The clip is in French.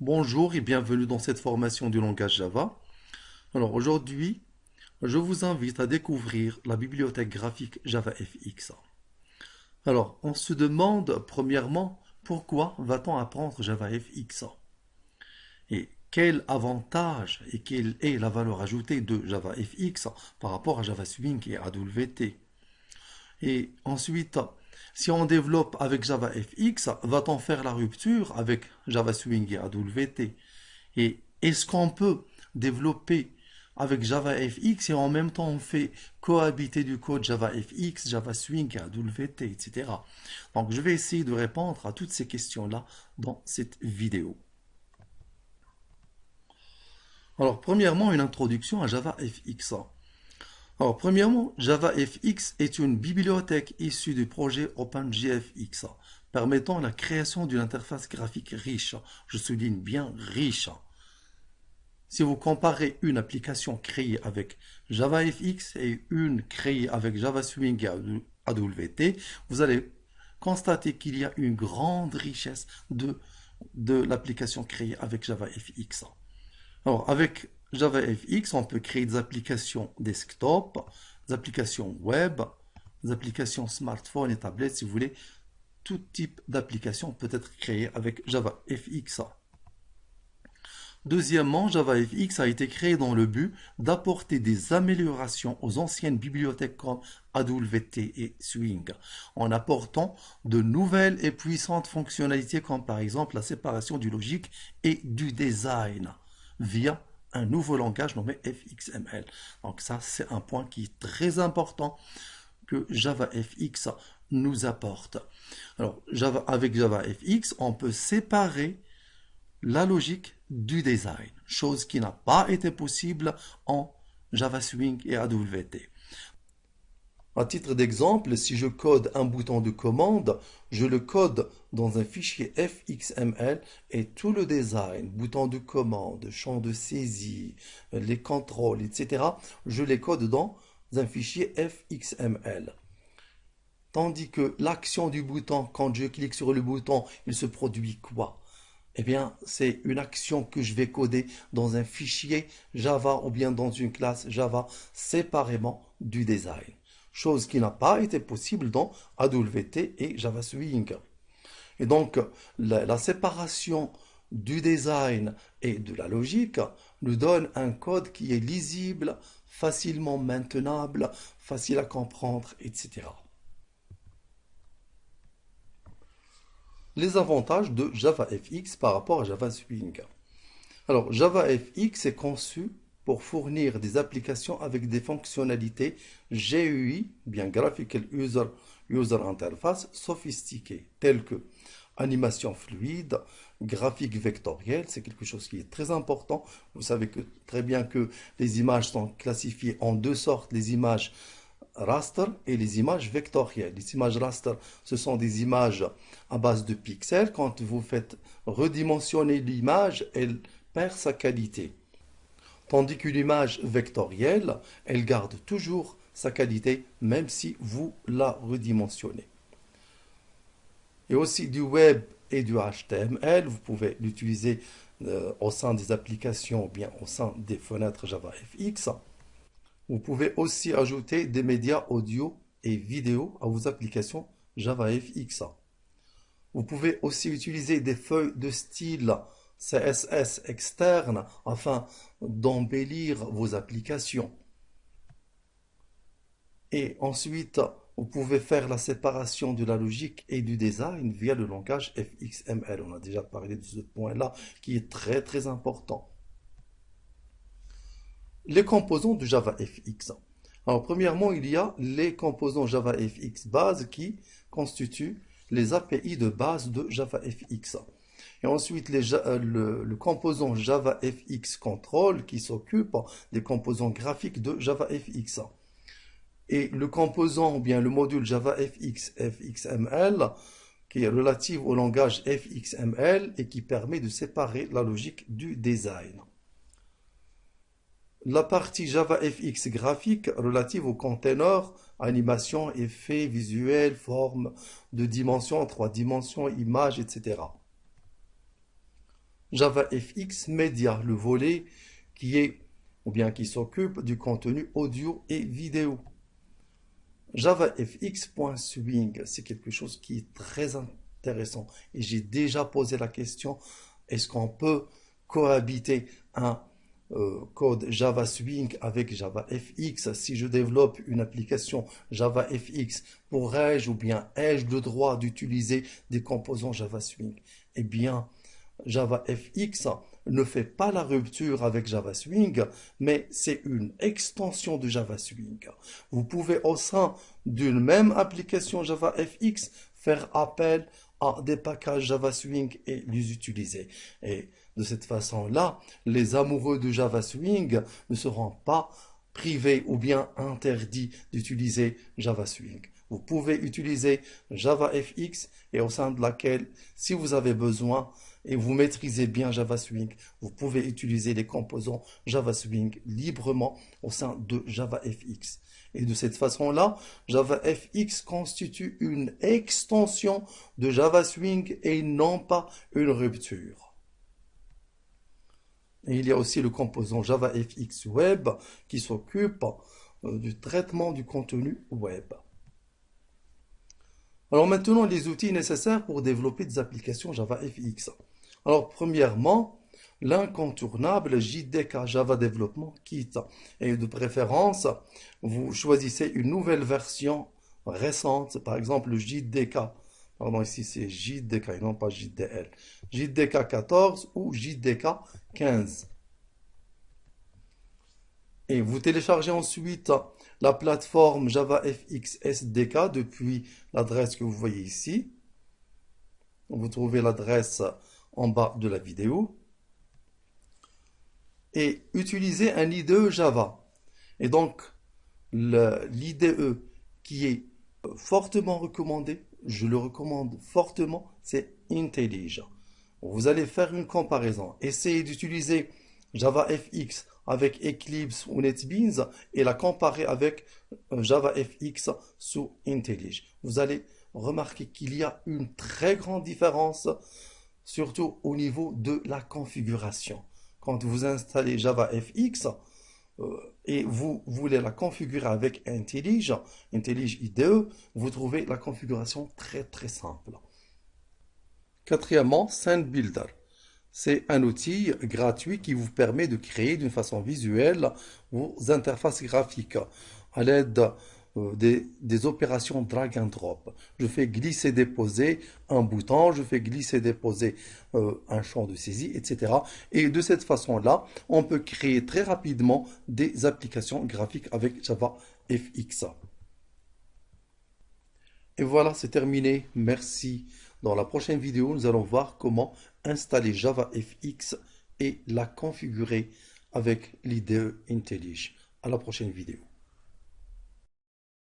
Bonjour et bienvenue dans cette formation du langage Java. Alors aujourd'hui, je vous invite à découvrir la bibliothèque graphique JavaFX. Alors, on se demande premièrement pourquoi va-t-on apprendre JavaFX et quel avantage et quelle est la valeur ajoutée de JavaFX par rapport à JavaSwing et AWT. Et ensuite, si on développe avec JavaFX, va-t-on faire la rupture avec JavaSwing et AWT? Et est-ce qu'on peut développer avec JavaFX et en même temps on fait cohabiter du code JavaFX, JavaSwing, AWT, etc. Donc je vais essayer de répondre à toutes ces questions-là dans cette vidéo. Alors premièrement, une introduction à JavaFX. Alors, premièrement, JavaFX est une bibliothèque issue du projet OpenJFX, permettant la création d'une interface graphique riche. Je souligne bien riche. Si vous comparez une application créée avec JavaFX et une créée avec JavaSwing et AWT, vous allez constater qu'il y a une grande richesse de l'application créée avec JavaFX. Alors, avec JavaFX, on peut créer des applications desktop, des applications web, des applications smartphone et tablette, si vous voulez. Tout type d'application peut être créé avec JavaFX. Deuxièmement, JavaFX a été créé dans le but d'apporter des améliorations aux anciennes bibliothèques comme AWT et Swing, en apportant de nouvelles et puissantes fonctionnalités comme par exemple la séparation du logique et du design via un nouveau langage nommé FXML. Donc ça, c'est un point qui est très important que JavaFX nous apporte. Alors, avec JavaFX, on peut séparer la logique du design, chose qui n'a pas été possible en JavaSwing et AWT. À titre d'exemple, si je code un bouton de commande, je le code dans un fichier FXML et tout le design, bouton de commande, champ de saisie, les contrôles, etc., je les code dans un fichier FXML. Tandis que l'action du bouton, quand je clique sur le bouton, il se produit quoi? Eh bien, c'est une action que je vais coder dans un fichier Java ou bien dans une classe Java séparément du design. Chose qui n'a pas été possible dans AWT et JavaSwing. Et donc, la séparation du design et de la logique nous donne un code qui est lisible, facilement maintenable, facile à comprendre, etc. Les avantages de JavaFX par rapport à JavaSwing. Alors, JavaFX est conçu pour fournir des applications avec des fonctionnalités GUI, bien Graphical User Interface, sophistiquées, telles que animation fluide, graphique vectoriel, c'est quelque chose qui est très important. Vous savez très bien que les images sont classifiées en deux sortes, les images raster et les images vectorielles. Les images raster, ce sont des images à base de pixels. Quand vous faites redimensionner l'image, elle perd sa qualité. Tandis qu'une image vectorielle, elle garde toujours sa qualité, même si vous la redimensionnez. Et aussi du web et du HTML, vous pouvez l'utiliser au sein des applications ou bien au sein des fenêtres JavaFX. Vous pouvez aussi ajouter des médias audio et vidéo à vos applications JavaFX. Vous pouvez aussi utiliser des feuilles de style CSS externes afin d'embellir vos applications. Et ensuite, vous pouvez faire la séparation de la logique et du design via le langage FXML. On a déjà parlé de ce point-là qui est très très important. Les composants de JavaFX. Alors, premièrement, il y a les composants JavaFX base qui constituent les API de base de JavaFX. Et ensuite, le composant JavaFX Control qui s'occupe des composants graphiques de JavaFX. Et le composant, ou bien le module JavaFX FXML qui est relatif au langage FXML et qui permet de séparer la logique du design. La partie JavaFX graphique relative aux containers, animation, effets, visuels, formes, 2 dimensions, 3 dimensions, images, etc. JavaFX Media, le volet qui est, ou bien qui s'occupe du contenu audio et vidéo. JavaFX.Swing, c'est quelque chose qui est très intéressant. Et j'ai déjà posé la question, est-ce qu'on peut cohabiter un code Java Swing avec JavaFX? Si je développe une application JavaFX, pourrais-je ou bien ai-je le droit d'utiliser des composants Java Swing? Eh bien, JavaFX ne fait pas la rupture avec Java Swing, mais c'est une extension de Java Swing. Vous pouvez au sein d'une même application JavaFX faire appel à des packages Java Swing et les utiliser. Et de cette façon-là, les amoureux de Java Swing ne seront pas privés ou bien interdits d'utiliser Java Swing. Vous pouvez utiliser JavaFX et au sein de laquelle, si vous avez besoin et vous maîtrisez bien Java Swing, vous pouvez utiliser les composants Java Swing librement au sein de JavaFX. Et de cette façon-là, JavaFX constitue une extension de Java Swing et non pas une rupture. Et il y a aussi le composant JavaFX Web qui s'occupe du traitement du contenu web. Alors maintenant, les outils nécessaires pour développer des applications JavaFX. Alors premièrement, l'incontournable JDK Java Development Kit. Et de préférence, vous choisissez une nouvelle version récente, par exemple le JDK. Pardon, ici c'est JDK et non pas JDL. JDK 14 ou JDK 15. Et vous téléchargez ensuite la plateforme JavaFX SDK depuis l'adresse que vous voyez ici. Vous trouvez l'adresse en bas de la vidéo. Et utilisez un IDE Java. Et donc, l'IDE qui est fortement recommandé, je le recommande fortement, c'est IntelliJ. Vous allez faire une comparaison. Essayez d'utiliser JavaFX avec Eclipse ou NetBeans et la comparer avec JavaFX sous IntelliJ. Vous allez remarquer qu'il y a une très grande différence, surtout au niveau de la configuration. Quand vous installez JavaFX et vous voulez la configurer avec IntelliJ IDE, vous trouvez la configuration très simple. Quatrièmement, SceneBuilder. C'est un outil gratuit qui vous permet de créer d'une façon visuelle vos interfaces graphiques à l'aide des opérations drag and drop. Je fais glisser-déposer un bouton, je fais glisser-déposer un champ de saisie, etc. Et de cette façon-là, on peut créer très rapidement des applications graphiques avec JavaFX. Et voilà, c'est terminé. Merci. Dans la prochaine vidéo, nous allons voir comment installer JavaFX et la configurer avec l'IDE IntelliJ. À la prochaine vidéo.